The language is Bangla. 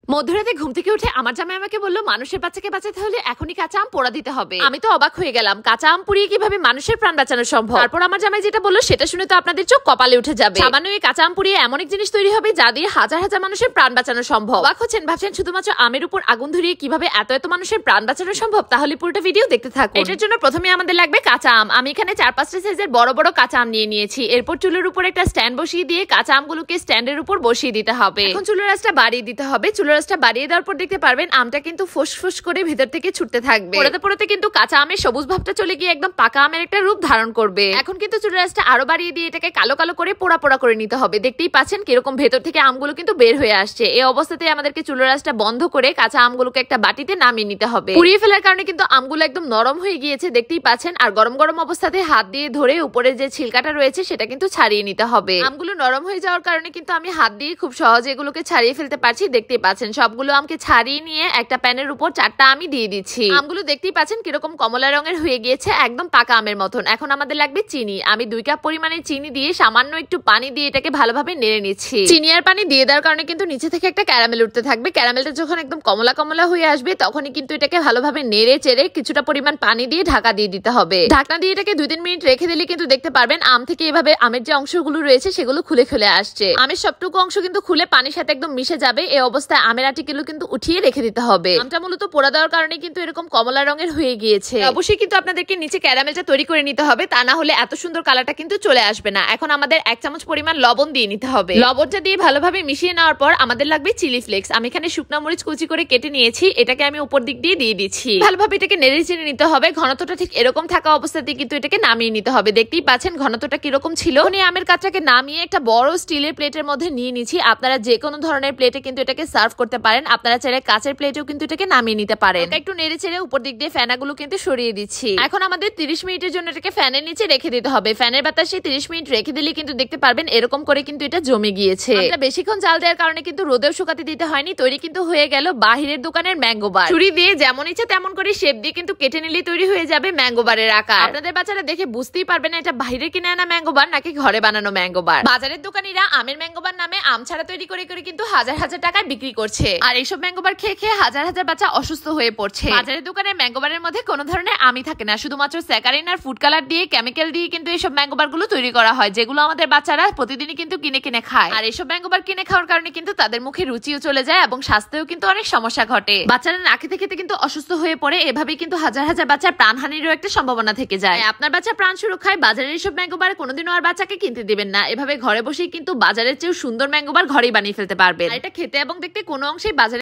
মধ্যরাতে ঘুম থেকে উঠে আমার জামাই আমাকে বললো মানুষের বাচ্চাকে বাঁচাতে হলে এখনই কাঁচা আম পোড়া দিতে হবে। আমি তো অবাক হয়ে গেলাম, কাঁচা আম পুড়িয়ে কিভাবে মানুষের প্রাণ বাঁচানো সম্ভব। তারপর আমার জামাই যেটা বললো সেটা শুনে তো আপনাদের চোখ কপালে উঠে যাবে। সামান্য এই কাঁচা আম পুড়িয়ে এমন এক জিনিস তৈরি হবে যা দিয়ে হাজার হাজার মানুষের প্রাণ বাঁচানো সম্ভব। অবাক হচ্ছেন, ভাবছেন শুধুমাত্র আমের উপর আগুন ধরিয়ে কিভাবে এত এত মানুষের প্রাণ বাঁচানো সম্ভব? তাহলে পুরোটা ভিডিও দেখতে থাকুন। এটার জন্য প্রথমে আমাদের লাগবে কাঁচা আম। আমি এখানে 4-5টা সাইজের বড় বড় কাঁচা আম নিয়ে নিয়েছি। এরপর চুলের উপর একটা স্ট্যান্ড বসিয়ে দিয়ে কাঁচা আমগুলোকে স্ট্যান্ডের উপর বসিয়ে দিতে হবে। এখন চুলের আঁচটা বাড়িয়ে দিতে হবে। চুলের আঁচটা বাড়িয়ে দেওয়ার পর দেখতে পারবেন আমটা কিন্তু ফুসফুস করে ভেতর থেকে ছুটতে থাকবে। পড়তে পড়তে কিন্তু কাঁচা আমের সবুজ ভাবটা চলে গিয়ে একদম পাকা আমের একটা রূপ ধারণ করবে। এখন কিন্তু চুলের আঁচটা আরো বাড়িয়ে দিয়ে এটাকে কালো কালো করে পোড়া পোড়া করে নিতে হবে। দেখতেই পাচ্ছেন কিরকম ভেতর থেকে আমগুলো কিন্তু বের হয়ে আসছে। এই অবস্থাতে আমাদেরকে চুলের আঁচটা বন্ধ করে কাঁচা আমগুলোকে একটা বাটিতে নামিয়ে নিতে হবে। পুড়িয়ে ফেলার কারণে কিন্তু আমগুলো একদম নরম হয়ে গিয়েছে, দেখতেই পাচ্ছেন। আর গরম গরম অবস্থাতে হাত দিয়ে ধরে উপরে যে ছিলকাটা রয়েছে সেটা কিন্তু ছাড়িয়ে নিতে হবে। আমগুলো নরম হয়ে যাওয়ার কারণে কিন্তু আমি হাত দিয়ে খুব সহজে এগুলোকে ছাড়িয়ে ফেলতে পারছি। দেখতেই পাচ্ছেন সবগুলো আমকে ছাড়িয়ে নিয়ে একটা প্যানের উপর 4টা আমি দিয়ে দিচ্ছি। আমগুলো দেখতেই পাচ্ছেন কিরকম কমলা রঙের হয়ে গিয়েছে, একদম পাকা আমের মতন। এখন আমাদের লাগবে চিনি। আমি 2 কাপ পরিমাণে চিনি দিয়ে সামান্য একটু পানি দিয়ে এটাকে ভালোভাবে নেড়ে নিচ্ছি। চিনি আর পানি দিয়ে দেওয়ার কারণে কিন্তু নিচে থেকে একটা ক্যারামেল উঠতে থাকবে। ক্যারামেলটা যখন একদম কমলা কমলা হয়ে আসবে তখনই কিন্তু এটাকে ভালোভাবে নেড়ে চেড়ে কিছুটা পরিমাণ পানি দিয়ে ঢাকা দিয়ে দিতে হবে। ঢাকনা দিয়ে এটাকে 2-3 মিনিট রেখে দিলে কিন্তু দেখতে পারবেন আম থেকে এভাবে আমের যে অংশগুলো রয়েছে সেগুলো খুলে খুলে আসছে। আমের সবটুকু অংশ কিন্তু খুলে পানির সাথে একদম মিশে যাবে। এই অবস্থায় আমের আটিগুলো কিন্তু উঠিয়ে রেখে দিতে হবে। আমটা মূলত পোড়া দেওয়ার কারণে কিন্তু এরকম কমলা রঙের হয়ে গিয়েছে। অবশ্যই কিন্তু আপনাদেরকে নিচে ক্যারামেলটা তৈরি করে নিতে হবে, তা না হলে এত সুন্দর কালারটা কিন্তু চলে আসবে না। এখন আমাদের 1 চামচ পরিমাণ লবণ দিয়ে নিতে হবে। লবণটা দিয়ে ভালোভাবে মিশিয়ে নেওয়ার পর আমাদের লাগবে চিলি ফ্লেক্স। আমি এখানে শুকনা মরিচ কুচি করে কেটে নিয়েছি, এটাকে আমি উপর দিক দিয়ে দিচ্ছি। ভালোভাবে এটাকে নেড়ে চেড়ে নিতে হবে। ঘনত্বটা ঠিক এরকম থাকা অবস্থাতে কিন্তু এটাকে নামিয়ে নিতে হবে। দেখতেই পাচ্ছেন ঘনত্বটা কিরকম ছিল। উনি আমের কাঁচাকে নামিয়ে একটা বড় স্টিলের প্লেটের মধ্যে নিয়ে নিচ্ছি। আপনারা যে কোনো ধরনের প্লেটে কিন্তু এটাকে সার্ভ করতে পারেন। আপনারা চাইলে কাঁচের প্লেটেও কিন্তু এটাকে নামিয়ে নিতে পারেন। একটু নেড়ে চেড়ে উপর দিক দিয়ে ফেনাগুলো কিন্তু সরিয়ে দিচ্ছি। এখন আমাদের 30 মিনিটের জন্য এটাকে ফ্যানের নিচে রেখে দিতে হবে। ফ্যানের বাতাসে 30 মিনিট রেখে দিলে কিন্তু দেখতে পারবেন এরকম করে কিন্তু এটা জমে গিয়েছে। আমরা বেশিক্ষণ জাল দেওয়ার কারণে কিন্তু রোদেও শুকাতে দিতে হয়নি। তৈরি কিন্তু হয়ে গেল বাহিরের দোকানের ম্যাঙ্গো বার। ছুরি দিয়ে যেমন ইচ্ছা তেমন করে শেপ দিয়ে কিন্তু কেটে নিলেই তৈরি হয়ে যাবে ম্যাঙ্গো বারের আকার। আপনাদের বাচ্চারা দেখে বুঝতেই পারবে না এটা বাইরের কিনে আনা ম্যাঙ্গো বার নাকি ঘরে বানানো ম্যাঙ্গো বার। বাজারের দোকানিরা আমের ম্যাঙ্গো বার নামে আম ছাড়া তৈরি করে করে কিন্তু হাজার হাজার টাকায় বিক্রি করছে। আর এইসব ম্যাঙ্গো বার খেয়ে খেয়ে হাজার হাজার বাচ্চা অসুস্থ হয়ে পড়ছে। বাজারের দোকানের ম্যাঙ্গো বারের মধ্যে কোনো ধরনের আমি থাকে না, শুধুমাত্র স্যাকারিন আর ফুড কালার দিয়ে কেমিক্যাল দিয়ে কিন্তু এইসব ম্যাঙ্গো বার গুলো তৈরি করা হয়, যেগুলো আমাদের বাচ্চারা প্রতিদিনই কিন্তু কিনে কিনে খায়। আর এইসব ম্যাঙ্গো বার কিনে খাওয়ার কারণে কিন্তু তাদের মুখে রুচিও চলে যায় এবং স্বাস্থ্যেও কিন্তু অনেক সমস্যা ঘটে। বাচ্চারা না খেতে খেতে কিন্তু অসুস্থ হয়ে পড়ে। এভাবেই কিন্তু হাজার হাজার বাচ্চার প্রাণহানিরও একটা সম্ভাবনা থেকে যায়। আপনার বাচ্চা প্রাণ সুরক্ষায় বাজারের এইসব ম্যাঙ্গো বার কোনোদিনও আর বাচ্চাকে কিনতে দিবেন না। এভাবে ঘরে বসেই কিন্তু বাজারের চেয়েও সুন্দর ম্যাঙ্গো বার ঘরেই বানিয়ে ফেলতে পারবেন। এটা খেতে এবং দেখতে কোনো অংশেই বাজারে